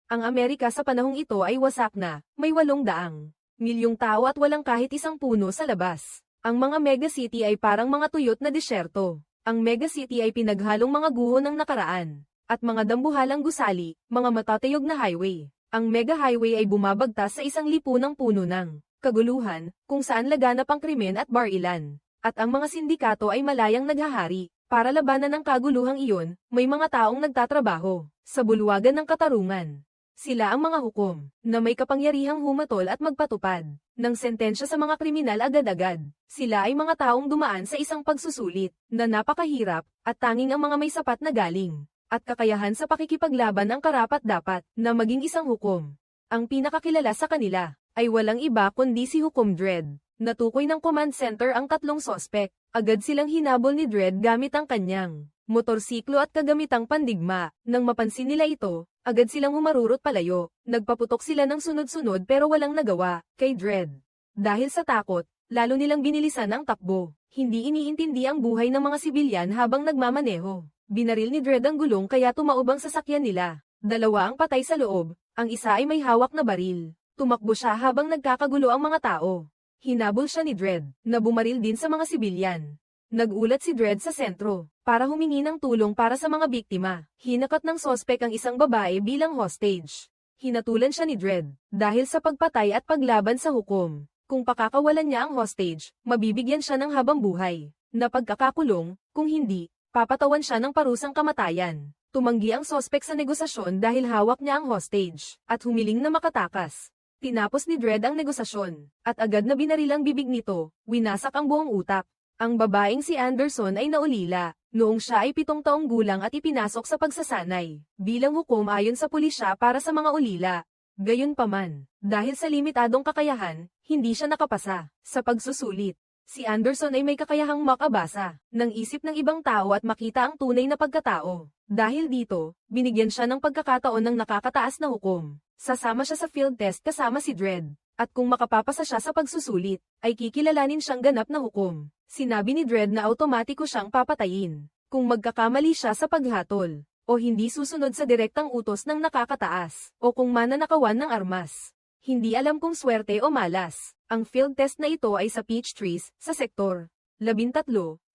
Ang Amerika sa panahong ito ay wasak na, may 800 milyong tao at walang kahit isang puno sa labas. Ang mga megacity ay parang mga tuyot na disyerto. Ang megacity ay pinaghalong mga guho ng nakaraan, at mga dambuhalang gusali, mga matatayog na highway. Ang mega highway ay bumabagtas sa isang lipunang puno ng kaguluhan, kung saan laganap ang krimen at barilan. At ang mga sindikato ay malayang naghahari. Para labanan ang kaguluhang iyon, may mga taong nagtatrabaho sa bulwagan ng katarungan. Sila ang mga hukom, na may kapangyarihang humatol at magpatupad ng sentensya sa mga kriminal agad-agad. Sila ay mga taong dumaan sa isang pagsusulit, na napakahirap, at tanging ang mga may sapat na galing, at kakayahan sa pakikipaglaban ang karapat-dapat, na maging isang hukom. Ang pinakakilala sa kanila, ay walang iba kundi si Hukom Dredd. Natukoy ng command center ang 3 sospek. Agad silang hinabol ni Dredd gamit ang kanyang motorsiklo at kagamitang pandigma. Nang mapansin nila ito, agad silang humarurot palayo. Nagpaputok sila ng sunod-sunod pero walang nagawa kay Dredd. Dahil sa takot, lalo nilang binilisan ang takbo. Hindi iniintindi ang buhay ng mga sibilyan habang nagmamaneho. Binaril ni Dredd ang gulong kaya tumaob ang sasakyan nila. 2 ang patay sa loob, ang isa ay may hawak na baril. Tumakbo siya habang nagkakagulo ang mga tao. Hinabol siya ni Dredd, na bumaril din sa mga sibilyan. Nagulat si Dredd sa sentro, para humingi ng tulong para sa mga biktima. Hinakat ng sospek ang isang babae bilang hostage. Hinatulan siya ni Dredd, dahil sa pagpatay at paglaban sa hukom. Kung pakakawalan niya ang hostage, mabibigyan siya ng habang buhay. Na pagkakakulong, kung hindi, papatawan siya ng parusang kamatayan. Tumanggi ang sospek sa negosasyon dahil hawak niya ang hostage, at humiling na makatakas. Tinapos ni Dredd ang negosasyon, at agad na binaril ang bibig nito, winasak ang buong utak. Ang babaeng si Anderson ay naulila, noong siya ay 7 taong gulang at ipinasok sa pagsasanay, bilang hukom ayon sa pulisya para sa mga ulila. Gayunpaman, dahil sa limitadong kakayahan, hindi siya nakapasa sa pagsusulit. Si Anderson ay may kakayahang makabasa ng isip ng ibang tao at makita ang tunay na pagkatao. Dahil dito, binigyan siya ng pagkakataon ng nakakataas na hukom. Sasama siya sa field test kasama si Dredd, at kung makapapasa siya sa pagsusulit, ay kikilalanin siyang ganap na hukom. Sinabi ni Dredd na automatiko siyang papatayin kung magkakamali siya sa paghatol, o hindi susunod sa direktang utos ng nakakataas, o kung mananakawan ng armas. Hindi alam kung swerte o malas. Ang field test na ito ay sa Peach Trees, sa Sektor 13,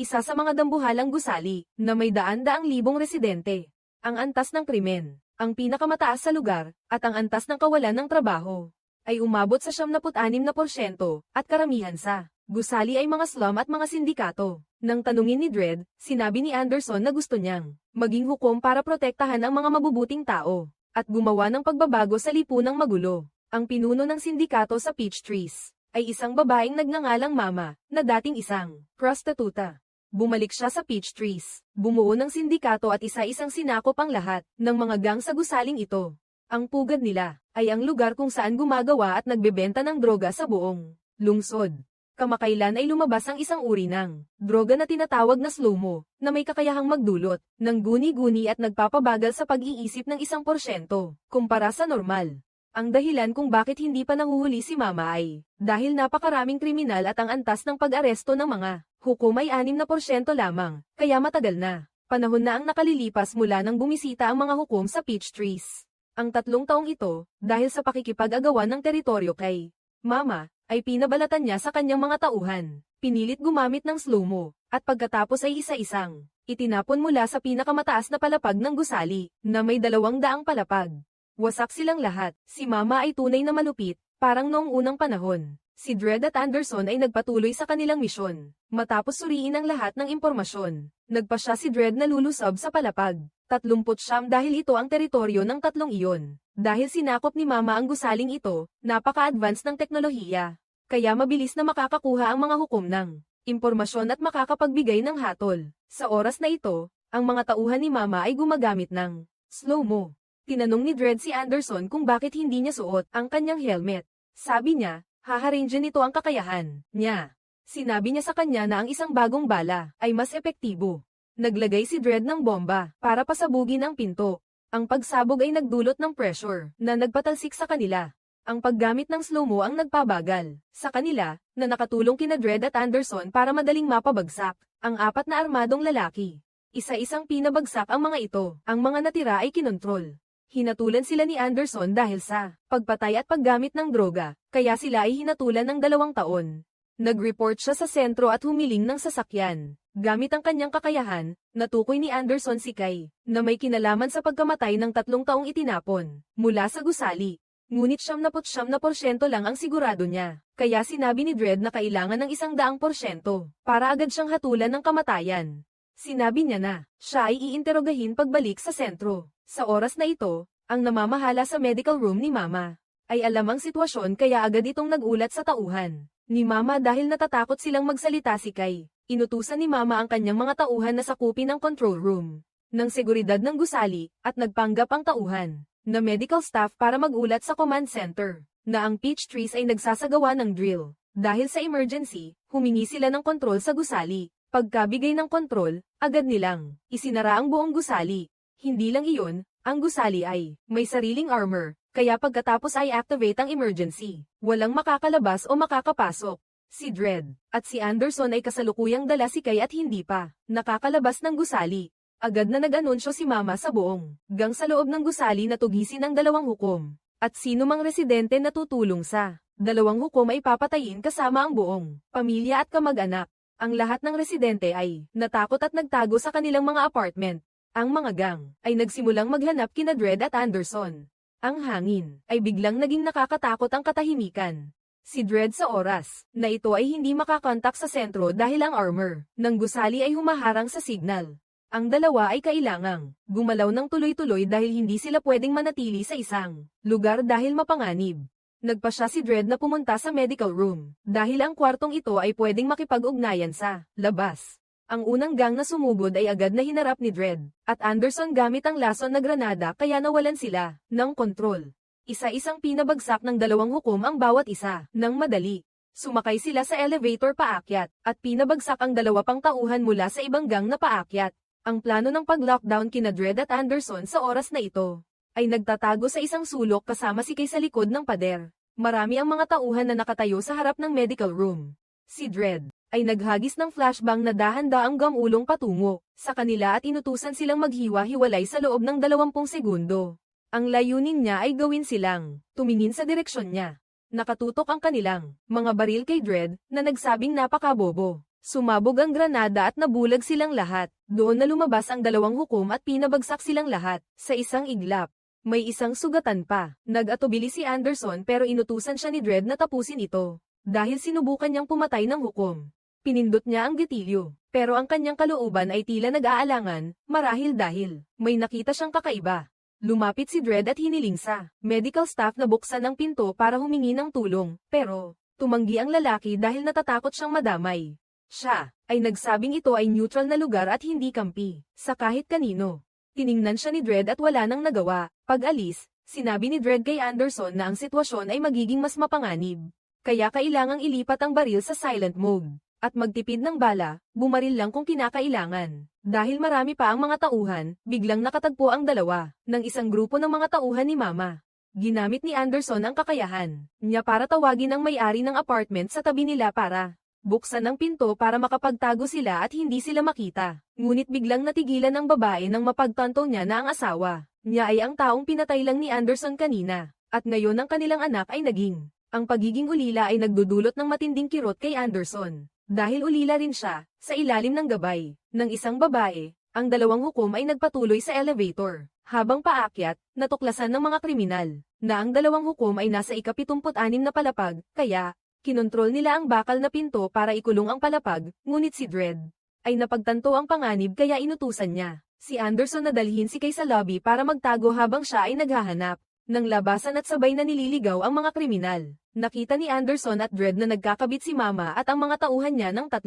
isa sa mga dambuhalang gusali, na may daan-daang libong residente. Ang antas ng krimen, ang pinakamataas sa lugar, at ang antas ng kawalan ng trabaho, ay umabot sa 76%, at karamihan sa gusali ay mga slum at mga sindikato. Nang tanungin ni Dredd, sinabi ni Anderson na gusto niyang maging hukom para protektahan ang mga mabubuting tao, at gumawa ng pagbabago sa lipunang magulo. Ang pinuno ng sindikato sa Peach Trees ay isang babaeng nagngangalang Mama, na dating isang prostituta. Bumalik siya sa Peach Trees, bumuo ng sindikato at isa-isang sinakop ang lahat ng mga gang sa gusaling ito. Ang pugad nila ay ang lugar kung saan gumagawa at nagbebenta ng droga sa buong lungsod. Kamakailan ay lumabas ang isang uri ng droga na tinatawag na slow-mo, na may kakayahang magdulot ng guni-guni at nagpapabagal sa pag-iisip ng 1% kumpara sa normal. Ang dahilan kung bakit hindi pa nahuhuli si Mama ay dahil napakaraming kriminal at ang antas ng pag-aresto ng mga hukom ay 6% lamang, kaya matagal na panahon na ang nakalilipas mula nang bumisita ang mga hukom sa Peach Trees. Ang 3 taong ito, dahil sa pakikipag-agawan ng teritoryo kay Mama, ay pinabalatan niya sa kanyang mga tauhan. Pinilit gumamit ng slow-mo, at pagkatapos ay isa-isang itinapon mula sa pinakamataas na palapag ng gusali, na may 200 palapag. Wasak silang lahat. Si Mama ay tunay na malupit, parang noong unang panahon. Si Dredd at Anderson ay nagpatuloy sa kanilang misyon. Matapos suriin ang lahat ng impormasyon, nagpa siya si Dredd na lulusob sa palapag. 39 dahil ito ang teritoryo ng 3 iyon. Dahil sinakop ni Mama ang gusaling ito, napaka-advance ng teknolohiya. Kaya mabilis na makakakuha ang mga hukom ng impormasyon at makakapagbigay ng hatol. Sa oras na ito, ang mga tauhan ni Mama ay gumagamit ng slow-mo. Tinanong ni Dredd si Anderson kung bakit hindi niya suot ang kanyang helmet. Sabi niya, haharange nito ang kakayahan niya. Sinabi niya sa kanya na ang isang bagong bala ay mas epektibo. Naglagay si Dredd ng bomba para pasabugin ang pinto. Ang pagsabog ay nagdulot ng pressure na nagpatalsik sa kanila. Ang paggamit ng slow-mo ang nagpabagal sa kanila, na nakatulong kina Dredd at Anderson para madaling mapabagsak ang 4 na armadong lalaki. Isa-isang pinabagsak ang mga ito. Ang mga natira ay kinontrol Hinatulan sila ni Anderson dahil sa pagpatay at paggamit ng droga, kaya sila ay hinatulan ng 2 taon. Nag-report siya sa sentro at humiling ng sasakyan. Gamit ang kanyang kakayahan, natukoy ni Anderson si Kai, na may kinalaman sa pagkamatay ng 3 taong itinapon, mula sa gusali. Ngunit 99% lang ang sigurado niya, kaya sinabi ni Dredd na kailangan ng 100% para agad siyang hatulan ng kamatayan. Sinabi niya na, siya ay iinterogahin pagbalik sa sentro. Sa oras na ito, ang namamahala sa medical room ni Mama ay alam ang sitwasyon kaya agad itong nagulat sa tauhan ni Mama dahil natatakot silang magsalita si Kai. Inutusan ni Mama ang kanyang mga tauhan na sakupin ang control room ng seguridad ng gusali at nagpanggap ang tauhan na medical staff para magulat sa command center na ang Peach Trees ay nagsasagawa ng drill. Dahil sa emergency, humingi sila ng kontrol sa gusali. Pagkabigay ng kontrol, agad nilang isinara ang buong gusali. Hindi lang iyon, ang gusali ay may sariling armor, kaya pagkatapos ay activate ang emergency. Walang makakalabas o makakapasok. Si Dredd at si Anderson ay kasalukuyang dala si Kai at hindi pa nakakalabas ng gusali. Agad na nag-anunsyo si Mama sa buong gang sa loob ng gusali na tugisin ang 2 hukom. At sino mang residente na tutulong sa 2 hukom ay papatayin kasama ang buong pamilya at kamag-anak. Ang lahat ng residente ay natakot at nagtago sa kanilang mga apartment. Ang mga gang ay nagsimulang maghanap kina Dredd at Anderson. Ang hangin ay biglang naging nakakatakot ang katahimikan. Si Dredd sa oras na ito ay hindi makakontak sa sentro dahil ang armor ng gusali ay humaharang sa signal. Ang dalawa ay kailangang gumalaw ng tuloy-tuloy dahil hindi sila pwedeng manatili sa isang lugar dahil mapanganib. Nagpasya si Dredd na pumunta sa medical room dahil ang kwartong ito ay pwedeng makipag-ugnayan sa labas. Ang unang gang na sumugod ay agad na hinarap ni Dredd at Anderson gamit ang lason na granada kaya nawalan sila ng kontrol. Isa-isang pinabagsak ng 2 hukom ang bawat isa nang madali. Sumakay sila sa elevator paakyat at pinabagsak ang 2 pang tauhan mula sa ibang gang na paakyat. Ang plano ng pag-lockdown kina Dredd at Anderson sa oras na ito ay nagtatago sa isang sulok kasama si Kai sa likod ng pader. Marami ang mga tauhan na nakatayo sa harap ng medical room. Si Dredd ay naghagis ng flashbang na dahan-daang gamulong patungo sa kanila at inutusan silang maghiwa-hiwalay sa loob ng 20 segundo. Ang layunin niya ay gawin silang tumingin sa direksyon niya. Nakatutok ang kanilang mga baril kay Dredd na nagsabing napakabobo. Sumabog ang granada at nabulag silang lahat. Doon na lumabas ang 2 hukom at pinabagsak silang lahat sa isang iglap. May isang sugatan pa. Nag-atubili si Anderson pero inutusan siya ni Dredd na tapusin ito. Dahil sinubukan niyang pumatay ng hukom. Pinindot niya ang gatilyo. Pero ang kanyang kalooban ay tila nag-aalangan, marahil dahil may nakita siyang kakaiba. Lumapit si Dredd at hiniling sa medical staff na buksan ang pinto para humingi ng tulong, pero tumanggi ang lalaki dahil natatakot siyang madamay. Siya ay nagsabing ito ay neutral na lugar at hindi kampi sa kahit kanino. Tiningnan siya ni Dredd at wala nang nagawa. Pag-alis, sinabi ni Dredd kay Anderson na ang sitwasyon ay magiging mas mapanganib. Kaya kailangang ilipat ang baril sa silent mode. At magtipid ng bala, bumaril lang kung kinakailangan. Dahil marami pa ang mga tauhan, biglang nakatagpo ang dalawa ng isang grupo ng mga tauhan ni Mama. Ginamit ni Anderson ang kakayahan niya para tawagin ang may-ari ng apartment sa tabi nila para buksan ang pinto para makapagtago sila at hindi sila makita. Ngunit biglang natigilan ng babae nang mapagtanto niya na ang asawa niya ay ang taong pinatay lang ni Anderson kanina. At ngayon ang kanilang anak ay naging. Ang pagiging ulila ay nagdudulot ng matinding kirot kay Anderson. Dahil ulila rin siya, sa ilalim ng gabay ng isang babae, ang 2 hukom ay nagpatuloy sa elevator. Habang paakyat, natuklasan ng mga kriminal na ang 2 hukom ay nasa ika-76 na palapag, kaya kinontrol nila ang bakal na pinto para ikulong ang palapag, ngunit si Dredd ay napagtanto ang panganib kaya inutusan niya si Anderson na dalhin si Kai sa lobby para magtago habang siya ay naghahanap ng labasan at sabay na nililigaw ang mga kriminal. Nakita ni Anderson at Dredd na nagkakabit si Mama at ang mga tauhan niya ng 3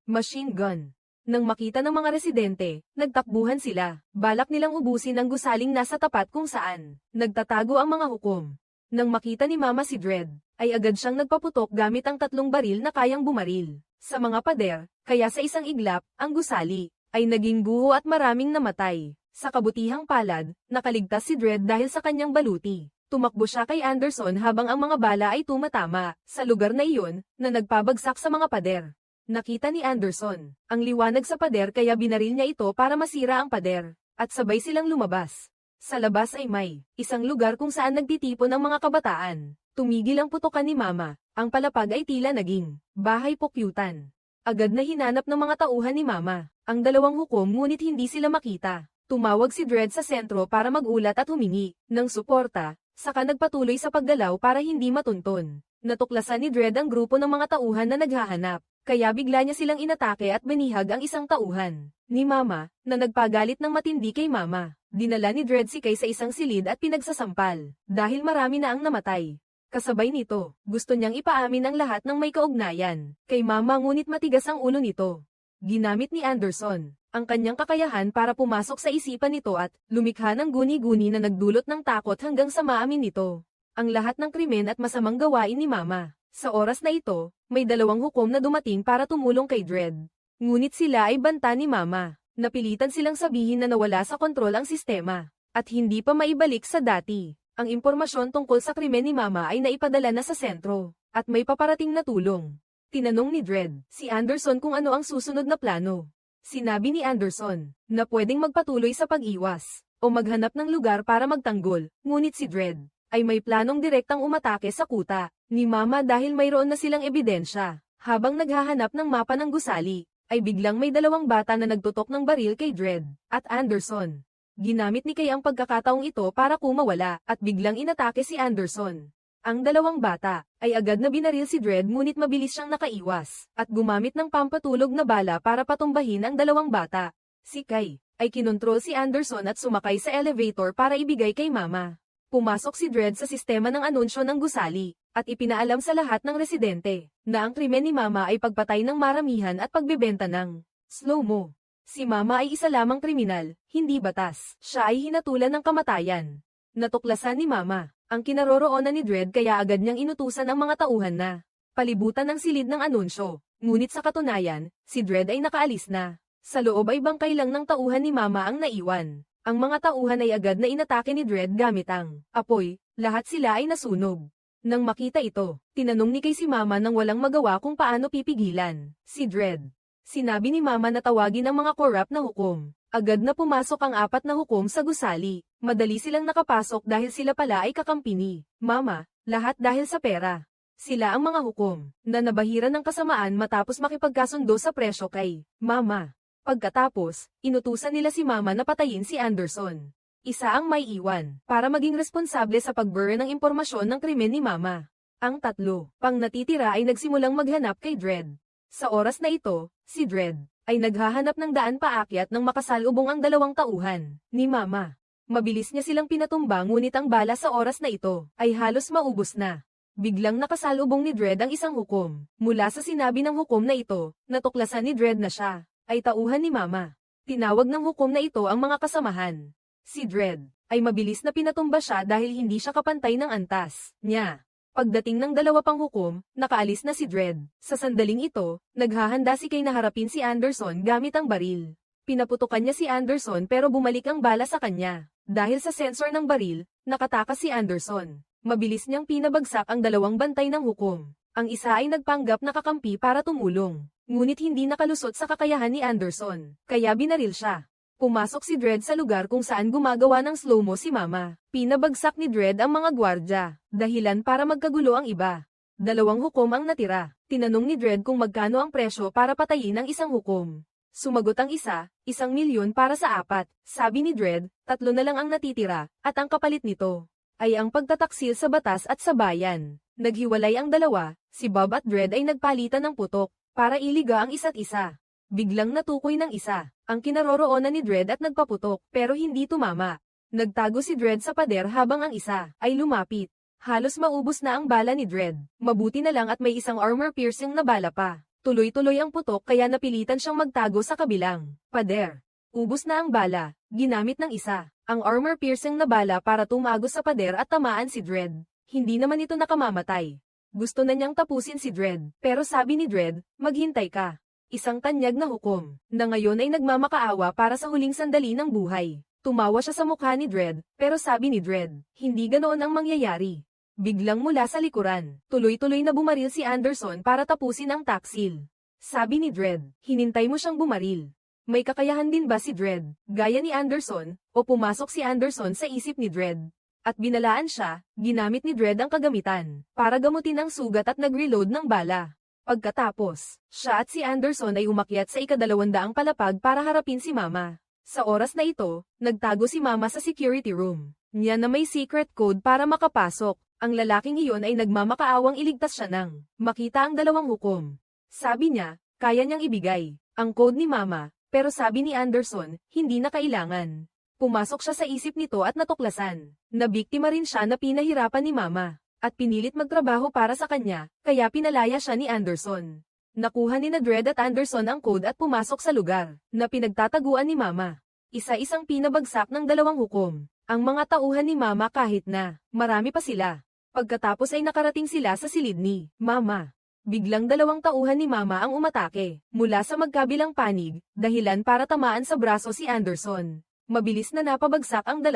machine gun. Nang makita ng mga residente, nagtakbuhan sila. Balak nilang ubusin ang gusaling nasa tapat kung saan nagtatago ang mga hukom. Nang makita ni Mama si Dredd, ay agad siyang nagpaputok gamit ang 3 baril na kayang bumaril sa mga pader, kaya sa isang iglap, ang gusali ay naging buho at maraming namatay. Sa kabutihang palad, nakaligtas si Dredd dahil sa kanyang baluti. Tumakbo siya kay Anderson habang ang mga bala ay tumatama sa lugar na iyon na nagpabagsak sa mga pader. Nakita ni Anderson ang liwanag sa pader kaya binaril niya ito para masira ang pader, at sabay silang lumabas Sa labas ay may isang lugar kung saan nagtitipon ang mga kabataan. Tumigil ang putukan ni Mama. Ang palapag ay tila naging bahay pukyutan. Agad na hinanap ng mga tauhan ni Mama ang dalawang hukom ngunit hindi sila makita. Tumawag si Dredd sa sentro para magulat at humingi ng suporta, saka nagpatuloy sa paggalaw para hindi matunton. Natuklasan ni Dredd ang grupo ng mga tauhan na naghahanap, kaya bigla niya silang inatake at binihag ang isang tauhan ni Mama, na nagpagalit ng matindi kay Mama. Dinala ni Dredd si Kay sa isang silid at pinagsasampal, dahil marami na ang namatay. Kasabay nito, gusto niyang ipaamin ang lahat ng may kaugnayan kay Mama ngunit matigas ang ulo nito. Ginamit ni Anderson ang kanyang kakayahan para pumasok sa isipan nito at lumikha ng guni-guni na nagdulot ng takot hanggang sa maamin nito ang lahat ng krimen at masamang gawain ni Mama. Sa oras na ito, may dalawang hukom na dumating para tumulong kay Dredd. Ngunit sila ay banta ni Mama. Napilitan silang sabihin na nawala sa kontrol ang sistema at hindi pa maibalik sa dati. Ang impormasyon tungkol sa krimen ni Mama ay naipadala na sa sentro, at may paparating na tulong. Tinanong ni Dredd si Anderson kung ano ang susunod na plano. Sinabi ni Anderson na pwedeng magpatuloy sa pag-iwas o maghanap ng lugar para magtanggol, ngunit si Dredd ay may planong direktang umatake sa kuta ni Mama dahil mayroon na silang ebidensya. Habang naghahanap ng mapa ng gusali, ay biglang may dalawang bata na nagtutok ng baril kay Dredd at Anderson. Ginamit ni Kay ang pagkakataong ito para kumawala at biglang inatake si Anderson. Ang dalawang bata ay agad na binaril si Dredd ngunit mabilis siyang nakaiwas at gumamit ng pampatulog na bala para patumbahin ang dalawang bata. Si Kay ay kinontrol si Anderson at sumakay sa elevator para ibigay kay Mama. Pumasok si Dredd sa sistema ng anunsyo ng gusali at ipinaalam sa lahat ng residente na ang krimen ni Mama ay pagpatay ng maramihan at pagbebenta ng slow-mo. Si Mama ay isa lamang kriminal, hindi batas. Siya ay hinatulan ng kamatayan. Natuklasan ni Mama ang kinaroroonan ni Dredd kaya agad niyang inutusan ang mga tauhan na palibutan ng silid ng anunsyo. Ngunit sa katunayan, si Dredd ay nakaalis na. Sa loob ay bangkay lang ng tauhan ni Mama ang naiwan. Ang mga tauhan ay agad na inatake ni Dredd gamit ang apoy. Lahat sila ay nasunog. Nang makita ito, tinanong ni Kay si Mama nang walang magawa kung paano pipigilan si Dredd. Sinabi ni Mama na tawagin ang mga corrupt na hukom. Agad na pumasok ang 4 na hukom sa gusali. Madali silang nakapasok dahil sila pala ay kakampi ni Mama, lahat dahil sa pera. Sila ang mga hukom na nabahiran ng kasamaan matapos makipagkasundo sa presyo kay Mama. Pagkatapos, inutusan nila si Mama na patayin si Anderson. Isa ang may iwan para maging responsable sa pag-burn ng impormasyon ng krimen ni Mama. Ang 3 pang natitira ay nagsimulang maghanap kay Dredd. Sa oras na ito, si Dredd ay naghahanap ng daan paakyat nang makasalubong ang dalawang tauhan ni Mama. Mabilis niya silang pinatumba ngunit ang bala sa oras na ito ay halos maubos na. Biglang nakasalubong ni Dredd ang isang hukom. Mula sa sinabi ng hukom na ito, natuklasan ni Dredd na siya ay tauhan ni Mama. Tinawag ng hukom na ito ang mga kasamahan. Si Dredd ay mabilis na pinatumba siya dahil hindi siya kapantay ng antas niya. Pagdating ng 2 pang hukom, nakaalis na si Dredd. Sa sandaling ito, naghahanda si Kay na harapin si Anderson gamit ang baril. Pinaputukan niya si Anderson pero bumalik ang bala sa kanya. Dahil sa sensor ng baril, nakatakas si Anderson. Mabilis niyang pinabagsak ang 2 bantay ng hukom. Ang isa ay nagpanggap na kakampi para tumulong. Ngunit hindi nakalusot sa kakayahan ni Anderson, kaya binaril siya. Pumasok si Dredd sa lugar kung saan gumagawa ng slow-mo si Mama. Pinabagsak ni Dredd ang mga gwardya, dahilan para magkagulo ang iba. 2 hukom ang natira. Tinanong ni Dredd kung magkano ang presyo para patayin ang isang hukom. Sumagot ang isa, 1,000,000 para sa 4. Sabi ni Dredd, 3 na lang ang natitira, at ang kapalit nito ay ang pagtataksil sa batas at sa bayan. Naghiwalay ang 2, si Bob at Dredd ay nagpalitan ng putok para iliga ang isa't isa. Biglang natukoy ng isa ang kinaroroonan ni Dredd at nagpaputok pero hindi tumama. Nagtago si Dredd sa pader habang ang isa ay lumapit. Halos maubos na ang bala ni Dredd. Mabuti na lang at may isang armor-piercing na bala pa. Tuloy-tuloy ang putok kaya napilitan siyang magtago sa kabilang pader. Ubos na ang bala, ginamit ng isa ang armor-piercing na bala para tumago sa pader at tamaan si Dredd. Hindi naman ito nakamamatay. Gusto na niyang tapusin si Dredd, pero sabi ni Dredd, maghintay ka. Isang tanyag na hukom, na ngayon ay nagmamakaawa para sa huling sandali ng buhay. Tumawa siya sa mukha ni Dredd, pero sabi ni Dredd, hindi ganoon ang mangyayari. Biglang mula sa likuran, tuloy-tuloy na bumaril si Anderson para tapusin ang taksil. Sabi ni Dredd, hinintay mo siyang bumaril. May kakayahan din ba si Dredd, gaya ni Anderson, o pumasok si Anderson sa isip ni Dredd? At binalaan siya, ginamit ni Dredd ang kagamitan, para gamutin ang sugat at nag-reload ng bala. Pagkatapos, siya at si Anderson ay umakyat sa ika-200 palapag para harapin si Mama. Sa oras na ito, nagtago si Mama sa security room. Niya na may secret code para makapasok. Ang lalaking iyon ay nagmamakaawang iligtas siya nang makita ang 2 hukom. Sabi niya, kaya niyang ibigay ang code ni Mama, pero sabi ni Anderson, hindi na kailangan. Pumasok siya sa isip nito at natuklasan. Nabiktima rin siya na pinahirapan ni Mama, at pinilit magtrabaho para sa kanya, kaya pinalaya siya ni Anderson. Nakuha ni Dredd at Anderson ang code at pumasok sa lugar na pinagtataguan ni Mama. Isa-isang pinabagsak ng 2 hukom. Ang mga tauhan ni Mama kahit na marami pa sila. Pagkatapos ay nakarating sila sa silid ni Mama. Biglang 2 tauhan ni Mama ang umatake, mula sa magkabilang panig, dahilan para tamaan sa braso si Anderson. Mabilis na napabagsak ang 2.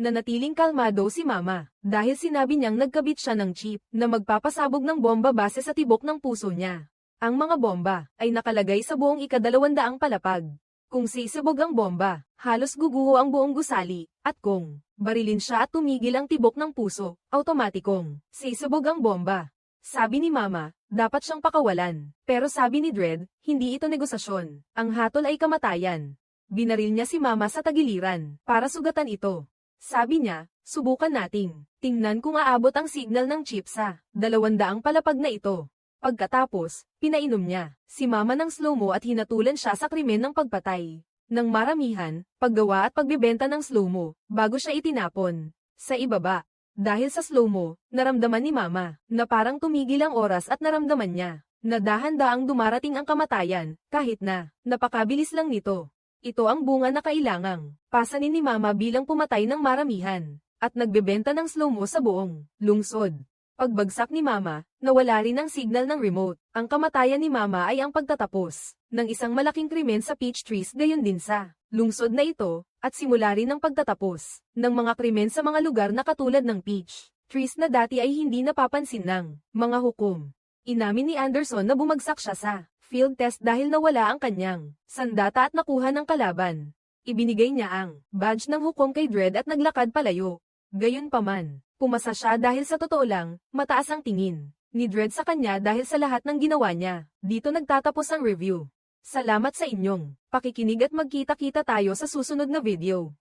Nanatiling kalmado si Mama, dahil sinabi niyang nagkabit siya ng chip na magpapasabog ng bomba base sa tibok ng puso niya. Ang mga bomba ay nakalagay sa buong ika-200 palapag. Kung sisibog ang bomba, halos guguho ang buong gusali, at kung barilin siya at tumigil ang tibok ng puso, automatikong sisibog ang bomba. Sabi ni Mama, dapat siyang pakawalan. Pero sabi ni Dredd, hindi ito negosasyon. Ang hatol ay kamatayan. Binaril niya si Mama sa tagiliran, para sugatan ito. Sabi niya, subukan nating tingnan kung aabot ang signal ng chip sa 200 palapag na ito. Pagkatapos, pinainom niya si Mama ng slow-mo at hinatulan siya sa krimen ng pagpatay ng maramihan, paggawa at pagbebenta ng slow-mo, bago siya itinapon sa ibaba. Dahil sa slow-mo, naramdaman ni Mama na parang tumigil ang oras at naramdaman niya na dahan-daang dumarating ang kamatayan, kahit na napakabilis lang nito. Ito ang bunga na kailangang pasanin ni Mama bilang pumatay ng maramihan at nagbebenta ng slow-mo sa buong lungsod. Pagbagsak ni Mama, nawala rin ang signal ng remote. Ang kamatayan ni Mama ay ang pagtatapos ng isang malaking krimen sa Peach Trees, gayon din sa lungsod na ito, at simula rin ang pagtatapos ng mga krimen sa mga lugar na katulad ng Peach Trees na dati ay hindi napapansin ng mga hukom. Inamin ni Anderson na bumagsak siya sa field test dahil nawala ang kanyang sandata at nakuha ng kalaban. Ibinigay niya ang badge ng hukom kay Dredd at naglakad palayo. Gayunpaman, pumasa siya dahil sa totoo lang, mataas ang tingin ni Dredd sa kanya dahil sa lahat ng ginawa niya. Dito nagtatapos ang review. Salamat sa inyong pakikinig at magkita-kita tayo sa susunod na video.